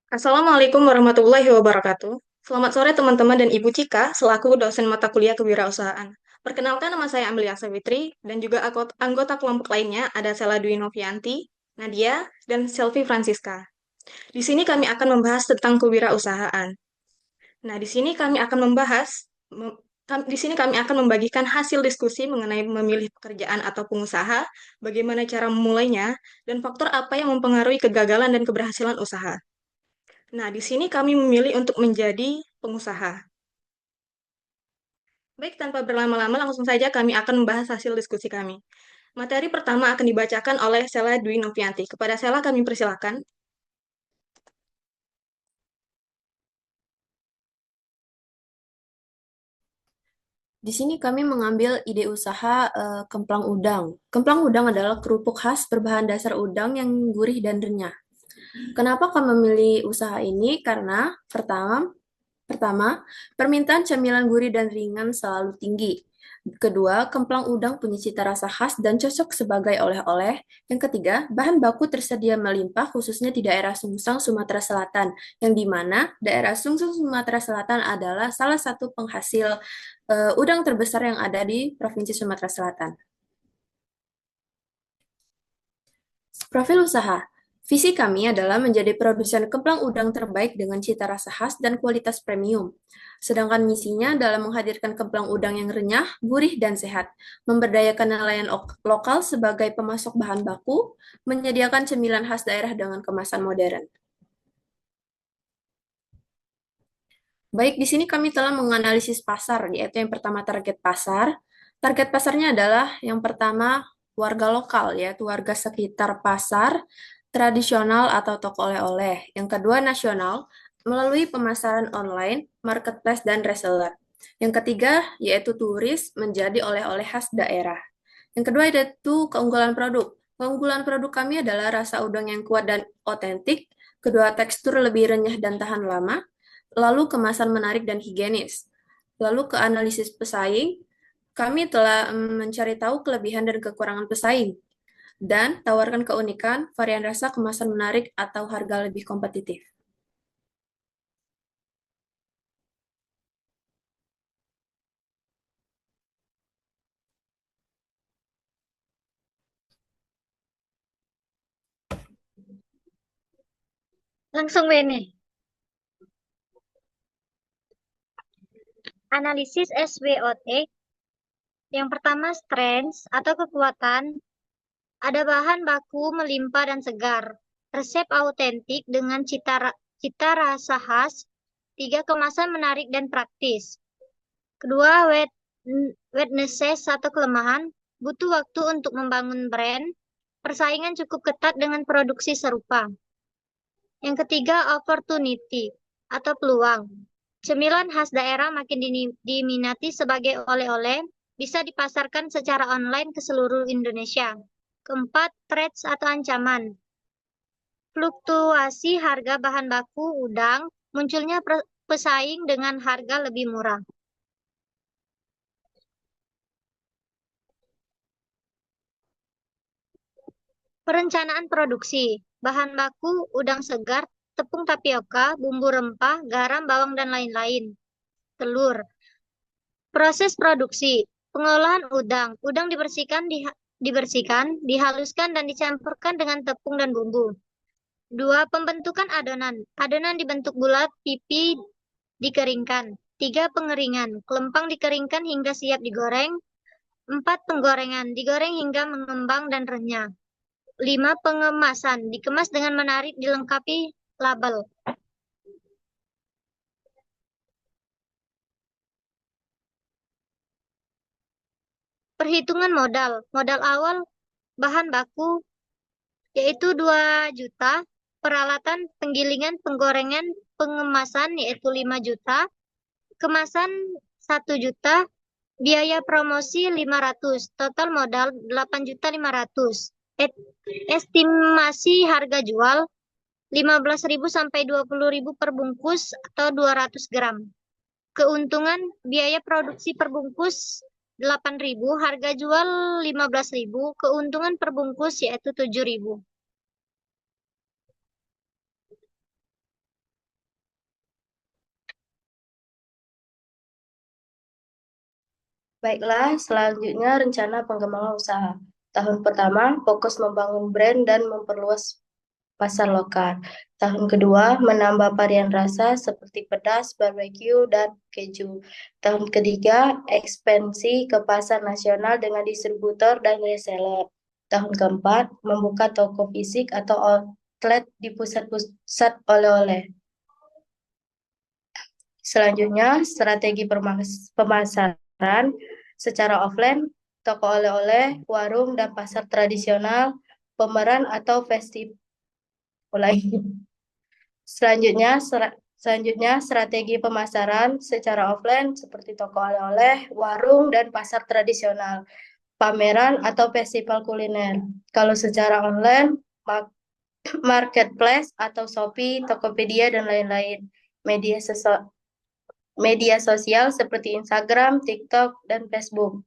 Assalamualaikum warahmatullahi wabarakatuh. Selamat sore teman-teman dan Ibu Cika selaku dosen mata kuliah kewirausahaan. Perkenalkan, nama saya Amelia Savitri dan juga anggota kelompok lainnya ada Sela Dwi Novianti, Nadia, dan Selvi Francisca. Di sini kami akan membahas tentang kewirausahaan. Nah, di sini kami akan membahas mem- di sini kami akan membagikan hasil diskusi mengenai memilih pekerjaan atau pengusaha, bagaimana cara memulainya, dan faktor apa yang mempengaruhi kegagalan dan keberhasilan usaha. Nah, di sini kami memilih untuk menjadi pengusaha. Baik, tanpa berlama-lama langsung saja kami akan membahas hasil diskusi kami. Materi pertama akan dibacakan oleh Sela Dwi Novianti. Kepada Sela kami persilakan. Di sini kami mengambil ide usaha kemplang udang. Kemplang udang adalah kerupuk khas berbahan dasar udang yang gurih dan renyah. Kenapa kami memilih usaha ini? Karena pertama, permintaan camilan gurih dan ringan selalu tinggi. Kedua, kemplang udang punya cita rasa khas dan cocok sebagai oleh-oleh. Yang ketiga, bahan baku tersedia melimpah khususnya di daerah Sungsang, Sumatera Selatan, yang di mana daerah Sungsang, Sumatera Selatan adalah salah satu penghasil udang terbesar yang ada di Provinsi Sumatera Selatan. Profil usaha. Visi kami adalah menjadi produsen kemplang udang terbaik dengan cita rasa khas dan kualitas premium. Sedangkan misinya adalah menghadirkan kemplang udang yang renyah, gurih, dan sehat, memberdayakan nelayan lokal sebagai pemasok bahan baku, menyediakan cemilan khas daerah dengan kemasan modern. Baik, di sini kami telah menganalisis pasar, yaitu yang pertama target pasar. Target pasarnya adalah yang pertama warga lokal, yaitu warga sekitar pasar, tradisional atau toko oleh-oleh. Yang kedua nasional, melalui pemasaran online, marketplace, dan reseller. Yang ketiga, yaitu turis menjadi oleh-oleh khas daerah. Yang kedua, yaitu keunggulan produk. Keunggulan produk kami adalah rasa udang yang kuat dan otentik, kedua tekstur lebih renyah dan tahan lama, lalu kemasan menarik dan higienis. Lalu ke analisis pesaing, kami telah mencari tahu kelebihan dan kekurangan pesaing dan tawarkan keunikan, varian rasa, kemasan menarik, atau harga lebih kompetitif. Langsung Bene. Analisis SWOT. Yang pertama, strengths atau kekuatan. Ada bahan baku melimpah dan segar. Resep autentik dengan cita rasa khas. Tiga, kemasan menarik dan praktis. Kedua, weaknesses atau kelemahan. Butuh waktu untuk membangun brand. Persaingan cukup ketat dengan produksi serupa. Yang ketiga, opportunity atau peluang. Cemilan khas daerah makin diminati sebagai oleh-oleh, bisa dipasarkan secara online ke seluruh Indonesia. Keempat, threats atau ancaman. Fluktuasi harga bahan baku udang, munculnya pesaing dengan harga lebih murah. Perencanaan produksi. Bahan baku udang segar, tepung tapioka, bumbu rempah, garam, bawang, dan lain-lain. Telur. Proses produksi. Pengolahan udang. Udang dibersihkan, dihaluskan, dan dicampurkan dengan tepung dan bumbu. Dua, pembentukan adonan. Adonan dibentuk bulat, pipi dikeringkan. Tiga, pengeringan. Kelempang dikeringkan hingga siap digoreng. Empat, penggorengan. Digoreng hingga mengembang dan renyah. Lima, pengemasan. Dikemas dengan menarik, dilengkapi label. Perhitungan modal. Modal awal bahan baku yaitu 2 juta, peralatan penggilingan, penggorengan, pengemasan yaitu 5 juta, kemasan 1 juta, biaya promosi 500, total modal 8.500.000. Estimasi harga jual 15.000 sampai 20.000 per bungkus atau 200 gram. Keuntungan biaya produksi per bungkus 8.000, harga jual 15.000, keuntungan per bungkus yaitu 7.000. Baiklah, selanjutnya rencana pengembangan usaha. Tahun pertama, fokus membangun brand dan memperluas pasar lokal. Tahun kedua, menambah varian rasa seperti pedas, barbecue, dan keju. Tahun ketiga, ekspansi ke pasar nasional dengan distributor dan reseller. Tahun keempat, membuka toko fisik atau outlet di pusat-pusat oleh-oleh. Selanjutnya, strategi pemasaran secara offline, toko oleh-oleh, warung, dan pasar tradisional, pemeran atau festival lain. Selanjutnya, strategi pemasaran secara offline seperti toko oleh-oleh, warung, dan pasar tradisional, pameran atau festival kuliner. Kalau secara online, marketplace atau Shopee, Tokopedia, dan lain-lain. Media sosial seperti Instagram, TikTok, dan Facebook.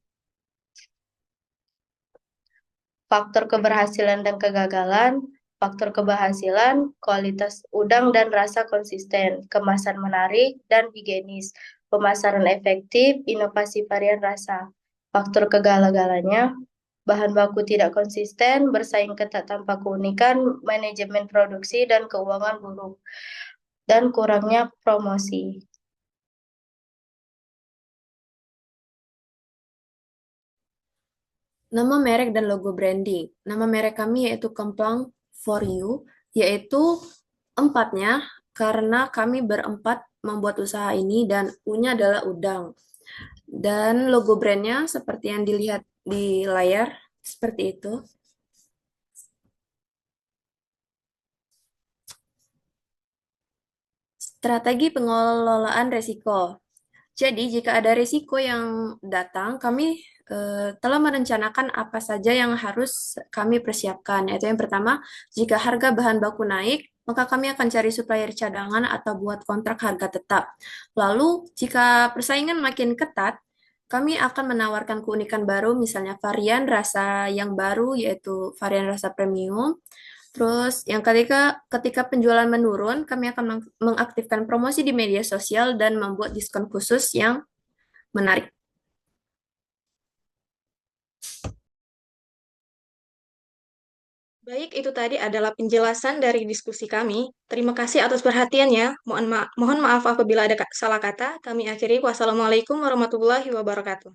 Faktor keberhasilan dan kegagalan. Faktor keberhasilan, kualitas udang dan rasa konsisten, kemasan menarik dan higienis, pemasaran efektif, inovasi varian rasa. Faktor kegagalannya, bahan baku tidak konsisten, bersaing ketat tanpa keunikan, manajemen produksi dan keuangan buruk, dan kurangnya promosi. Nama merek dan logo branding. Nama merek kami yaitu Kemplang for You, yaitu empatnya karena kami berempat membuat usaha ini dan U-nya adalah udang. Dan logo brandnya seperti yang dilihat di layar, seperti itu. Strategi pengelolaan resiko. Jadi, jika ada risiko yang datang, kami telah merencanakan apa saja yang harus kami persiapkan. Yaitu yang pertama, jika harga bahan baku naik, maka kami akan cari supplier cadangan atau buat kontrak harga tetap. Lalu, jika persaingan makin ketat, kami akan menawarkan keunikan baru, misalnya varian rasa yang baru, yaitu varian rasa premium. Terus yang ketika penjualan menurun, kami akan mengaktifkan promosi di media sosial dan membuat diskon khusus yang menarik. Baik, itu tadi adalah penjelasan dari diskusi kami. Terima kasih atas perhatiannya. Mohon maaf apabila ada salah kata. Kami akhiri. Wassalamualaikum warahmatullahi wabarakatuh.